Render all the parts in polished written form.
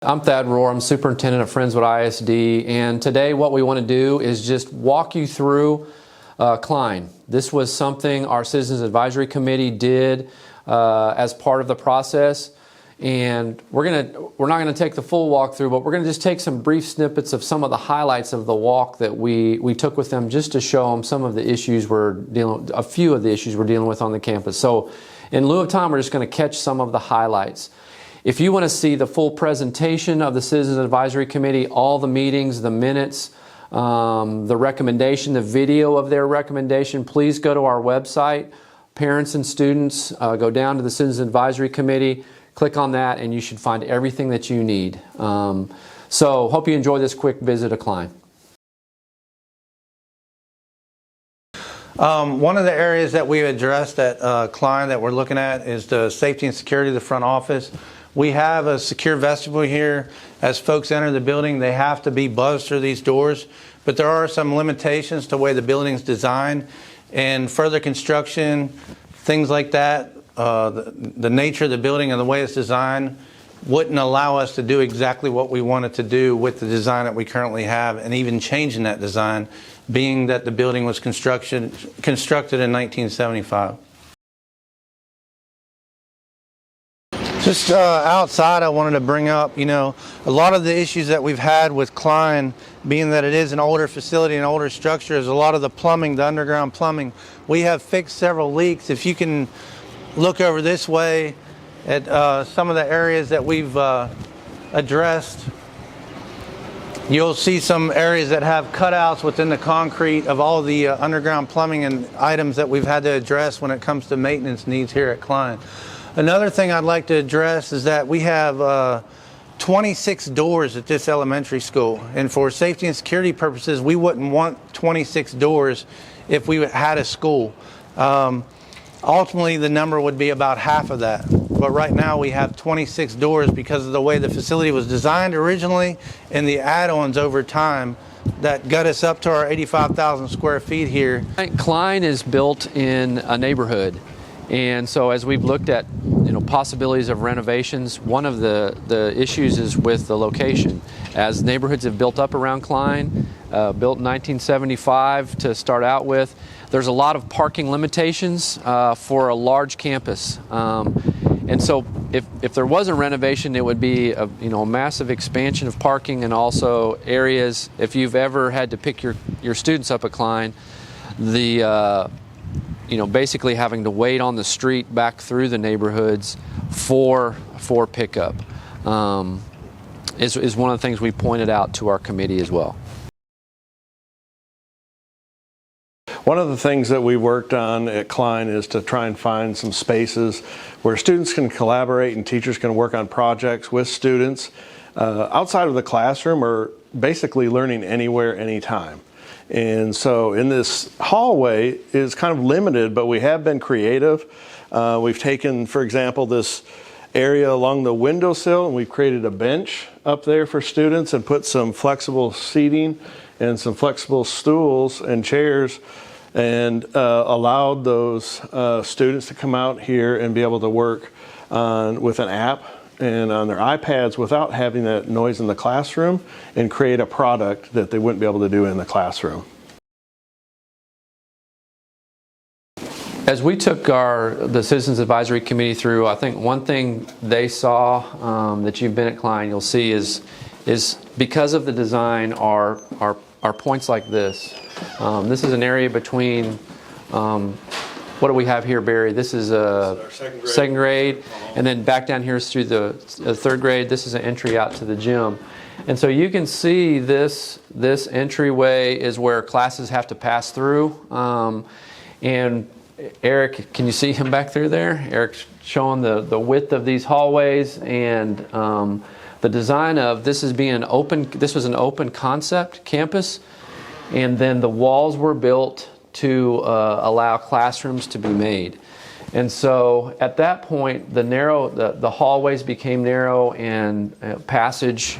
I'm Thad Rohr. I'm superintendent of Friendswood ISD, and today what we want to do is just walk you through Cline. This was something our Citizens Advisory Committee did as part of the process, and we're not going to take the full walkthrough, but we're going to just take some brief snippets of some of the highlights of the walk that we took with them, just to show them some of the issues a few of the issues we're dealing with on the campus. So in lieu of time, we're just going to catch some of the highlights. If you want to see the full presentation of the Citizens Advisory Committee, all the meetings, the minutes, the recommendation, the video of their recommendation, please go to our website. Parents and students, go down to the Citizens Advisory Committee, click on that, and you should find everything that you need. So hope you enjoy this quick visit of Cline. One of the areas that we addressed at Cline that we're looking at is the safety and security of the front office. We have a secure vestibule here. As folks enter the building, they have to be buzzed through these doors, but there are some limitations to the way the building is designed, and further construction, things like that, the nature of the building and the way it's designed wouldn't allow us to do exactly what we wanted to do with the design that we currently have, and even changing that design, being that the building was constructed in 1975. Just outside, I wanted to bring up, a lot of the issues that we've had with Cline, being that it is an older facility and older structure, is a lot of the plumbing, the underground plumbing. We have fixed several leaks. If you can look over this way at some of the areas that we've addressed, you'll see some areas that have cutouts within the concrete of all the underground plumbing and items that we've had to address when it comes to maintenance needs here at Cline. Another thing I'd like to address is that we have 26 doors at this elementary school, and for safety and security purposes, we wouldn't want 26 doors if we had a school. Ultimately, the number would be about half of that, but right now we have 26 doors because of the way the facility was designed originally and the add-ons over time that got us up to our 85,000 square feet here. Cline is built in a neighborhood. And so as we've looked at possibilities of renovations, one of the issues is with the location. As neighborhoods have built up around Cline, built in 1975 to start out with, there's a lot of parking limitations for a large campus. And so if there was a renovation, it would be a massive expansion of parking, and also areas. If you've ever had to pick your students up at Cline, basically having to wait on the street back through the neighborhoods for pickup is one of the things we pointed out to our committee as well. One of the things that we worked on at Cline is to try and find some spaces where students can collaborate and teachers can work on projects with students outside of the classroom, or basically learning anywhere, anytime. And so in this hallway is kind of limited, but we have been creative. We've taken, for example, this area along the windowsill, and we've created a bench up there for students and put some flexible seating and some flexible stools and chairs, and allowed those students to come out here and be able to work with an app and on their iPads without having that noise in the classroom, and create a product that they wouldn't be able to do in the classroom. As we took the Citizens Advisory Committee through, I think one thing they saw that you've been at Cline, you'll see is because of the design are points like this. This is an area between what do we have here, Barry? This is a second grade, and then back down here is through the third grade. This is an entry out to the gym. And so you can see this entryway is where classes have to pass through. And Eric, can you see him back through there? Eric's showing the width of these hallways, and the design of this is being open. This was an open concept campus, and then the walls were built to allow classrooms to be made. And so at that point, the hallways became narrow, and passage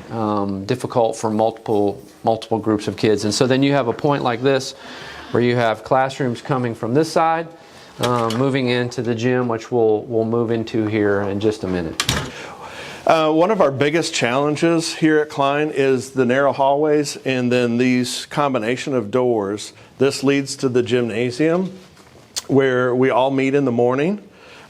difficult for multiple groups of kids. And so then you have a point like this where you have classrooms coming from this side, moving into the gym, which we'll move into here in just a minute. One of our biggest challenges here at Cline is the narrow hallways and then these combination of doors. This leads to the gymnasium where we all meet in the morning,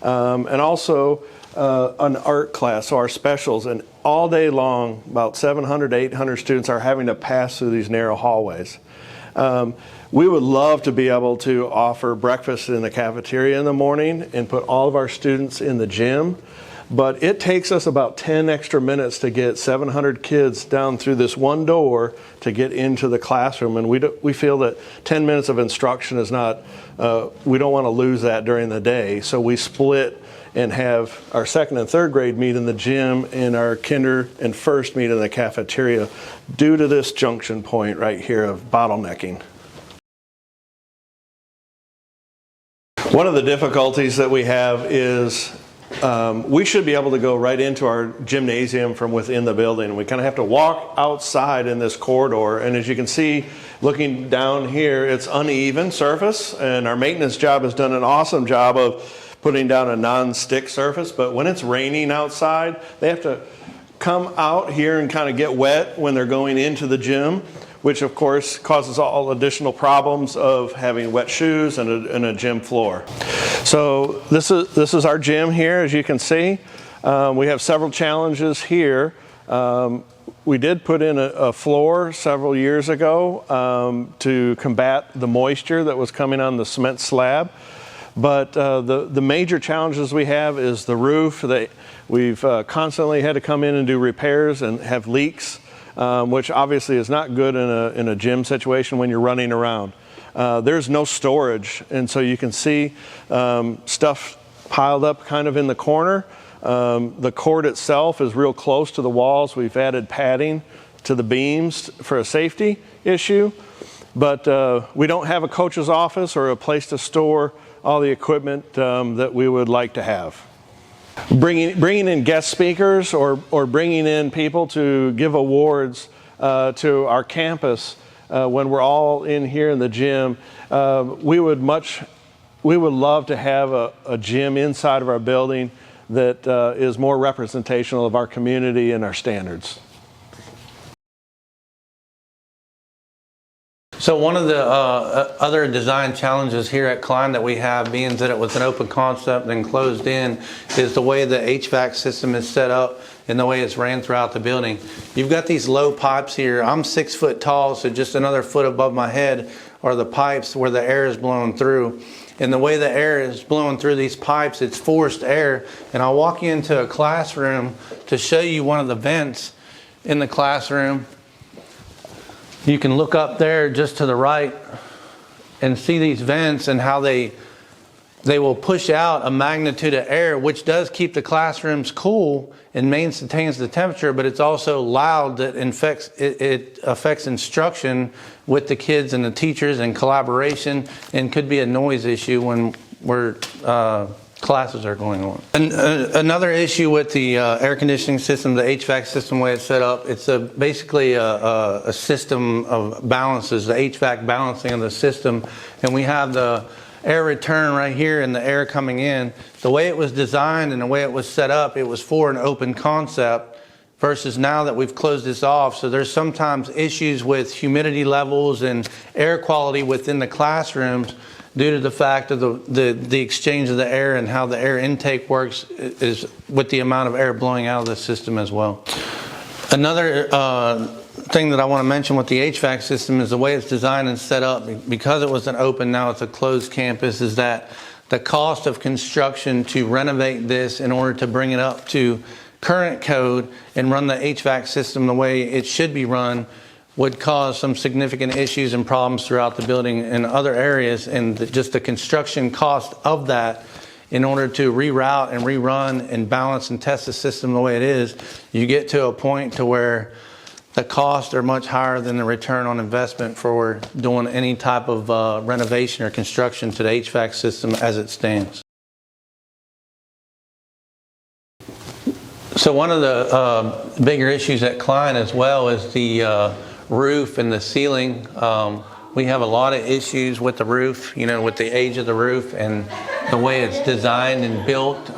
and also an art class, so our specials. And all day long, about 700 to 800 students are having to pass through these narrow hallways. We would love to be able to offer breakfast in the cafeteria in the morning and put all of our students in the gym, but it takes us about 10 extra minutes to get 700 kids down through this one door to get into the classroom, and we feel that 10 minutes of instruction is not, we don't want to lose that during the day, so we split and have our second and third grade meet in the gym and our kinder and first meet in the cafeteria due to this junction point right here of bottlenecking. One of the difficulties that we have is we should be able to go right into our gymnasium from within the building. We kind of have to walk outside in this corridor, and as you can see looking down here, it's uneven surface, and our maintenance job has done an awesome job of putting down a non-stick surface, but when it's raining outside, they have to come out here and kind of get wet when they're going into the gym, which of course causes all additional problems of having wet shoes and a gym floor. So this is our gym here, as you can see. We have several challenges here. We did put in a floor several years ago to combat the moisture that was coming on the cement slab. But the major challenges we have is the roof. We've constantly had to come in and do repairs and have leaks, which obviously is not good in a gym situation when you're running around. There's no storage, and so you can see stuff piled up kind of in the corner. The court itself is real close to the walls. We've added padding to the beams for a safety issue, but we don't have a coach's office or a place to store all the equipment that we would like to have. Bringing in guest speakers or bringing in people to give awards to our campus when we're all in here in the gym, we would love to have a gym inside of our building that is more representational of our community and our standards. So one of the other design challenges here at Cline that we have, being that it was an open concept and closed in, is the way the HVAC system is set up and the way it's ran throughout the building. You've got these low pipes here. I'm 6 foot tall, so just another foot above my head are the pipes where the air is blowing through. And the way the air is blowing through these pipes, it's forced air. And I'll walk you into a classroom to show you one of the vents in the classroom. You can look up there just to the right and see these vents and how they will push out a magnitude of air, which does keep the classrooms cool and maintains the temperature, but it's also loud that it affects instruction with the kids and the teachers and collaboration, and could be a noise issue when classes are going on. And another issue with the air conditioning system, the HVAC system, the way it's set up, it's basically a system of balances, the HVAC balancing of the system, and we have the air return right here and the air coming in. The way it was designed and the way it was set up, it was for an open concept, versus now that we've closed this off. So there's sometimes issues with humidity levels and air quality within the classrooms due to the fact of the exchange of the air, and how the air intake works is with the amount of air blowing out of the system as well. Another thing that I want to mention with the HVAC system is the way it's designed and set up. Because it was an open, now it's a closed campus, is that the cost of construction to renovate this in order to bring it up to current code and run the HVAC system the way it should be run would cause some significant issues and problems throughout the building in other areas, and just the construction cost of that in order to reroute and rerun and balance and test the system the way it is, you get to a point to where the costs are much higher than the return on investment for doing any type of renovation or construction to the HVAC system as it stands. So one of the bigger issues at Cline as well is the roof and the ceiling. We have a lot of issues with the roof, with the age of the roof and the way it's designed and built.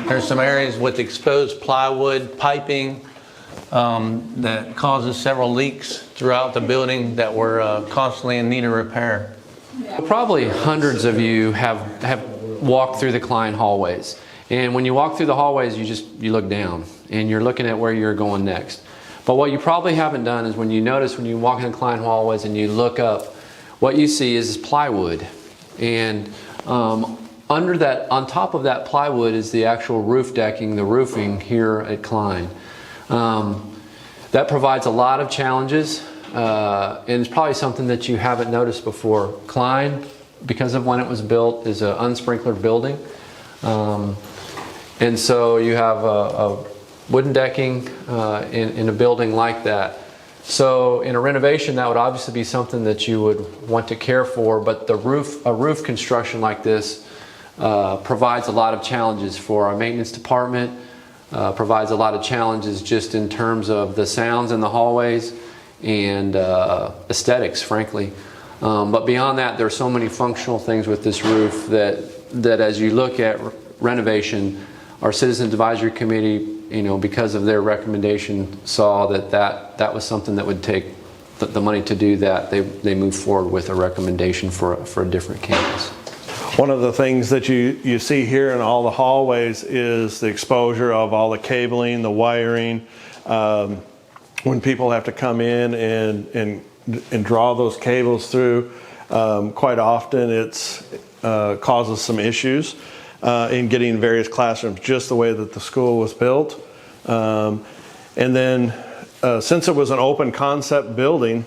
There's some areas with exposed plywood piping that causes several leaks throughout the building that we're constantly in need of repair. Probably hundreds of you have walked through the Cline hallways. And when you walk through the hallways, you look down and you're looking at where you're going next. But what you probably haven't done is when you walk in the Cline hallways and you look up, what you see is plywood. And under that, on top of that plywood is the actual roof decking, the roofing here at Cline. That provides a lot of challenges, and it's probably something that you haven't noticed before. Cline, because of when it was built, is an unsprinklered building. And so you have a wooden decking in a building like that. So in a renovation, that would obviously be something that you would want to care for, but a roof construction like this provides a lot of challenges for our maintenance department, provides a lot of challenges just in terms of the sounds in the hallways and aesthetics, frankly. But beyond that, there are so many functional things with this roof that as you look at renovation, our Citizens Advisory Committee, because of their recommendation, saw that was something that would take the money to do that. They moved forward with a recommendation for a different campus. One of the things that you see here in all the hallways is the exposure of all the cabling, the wiring. When people have to come in and draw those cables through, quite often it's causes some issues in getting various classrooms just the way that the school was built. And then since it was an open concept building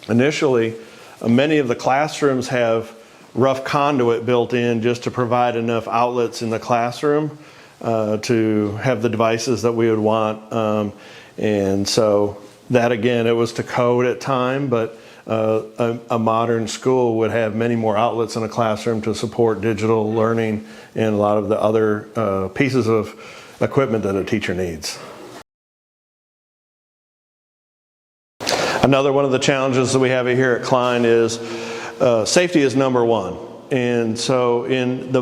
initially, many of the classrooms have rough conduit built in just to provide enough outlets in the classroom to have the devices that we would want. And so that, again, it was to code at time, but a modern school would have many more outlets in a classroom to support digital learning and a lot of the other pieces of equipment that a teacher needs. Another one of the challenges that we have here at Cline is safety is number one. And so in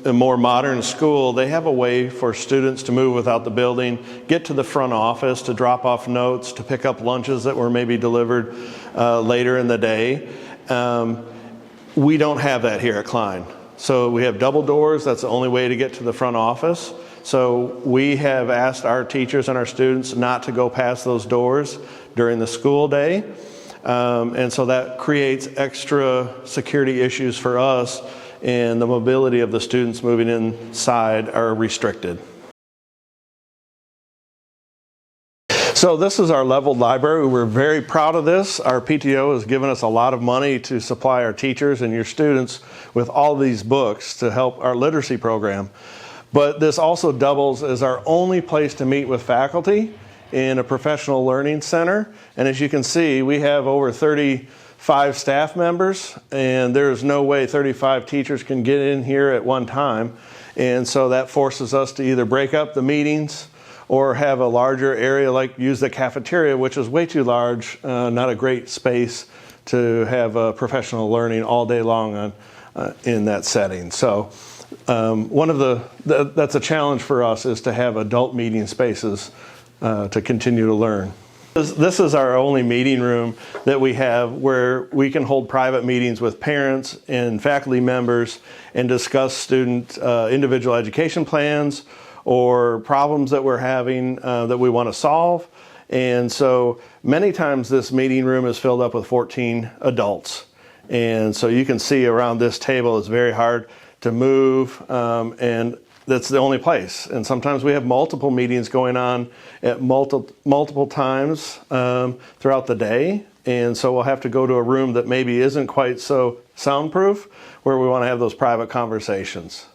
a more modern school, they have a way for students to move without the building, get to the front office to drop off notes, to pick up lunches that were maybe delivered later in the day. We don't have that here at Cline. So we have double doors. That's the only way to get to the front office. So we have asked our teachers and our students not to go past those doors during the school day. And so that creates extra security issues for us, and the mobility of the students moving inside are restricted. So this is our leveled library. We're very proud of this. Our PTO has given us a lot of money to supply our teachers and your students with all these books to help our literacy program. But this also doubles as our only place to meet with faculty in a professional learning center. And as you can see, we have over 35 staff members, and there's no way 35 teachers can get in here at one time. And so that forces us to either break up the meetings or have a larger area, like use the cafeteria, which is way too large, not a great space to have professional learning all day long in that setting. So that's a challenge for us, is to have adult meeting spaces to continue to learn. This is our only meeting room that we have where we can hold private meetings with parents and faculty members and discuss student individual education plans or problems that we're having that we want to solve. And so many times this meeting room is filled up with 14 adults. And so you can see around this table it's very hard to move, and that's the only place. And sometimes we have multiple meetings going on at multiple times throughout the day. And so we'll have to go to a room that maybe isn't quite so soundproof, where we want to have those private conversations.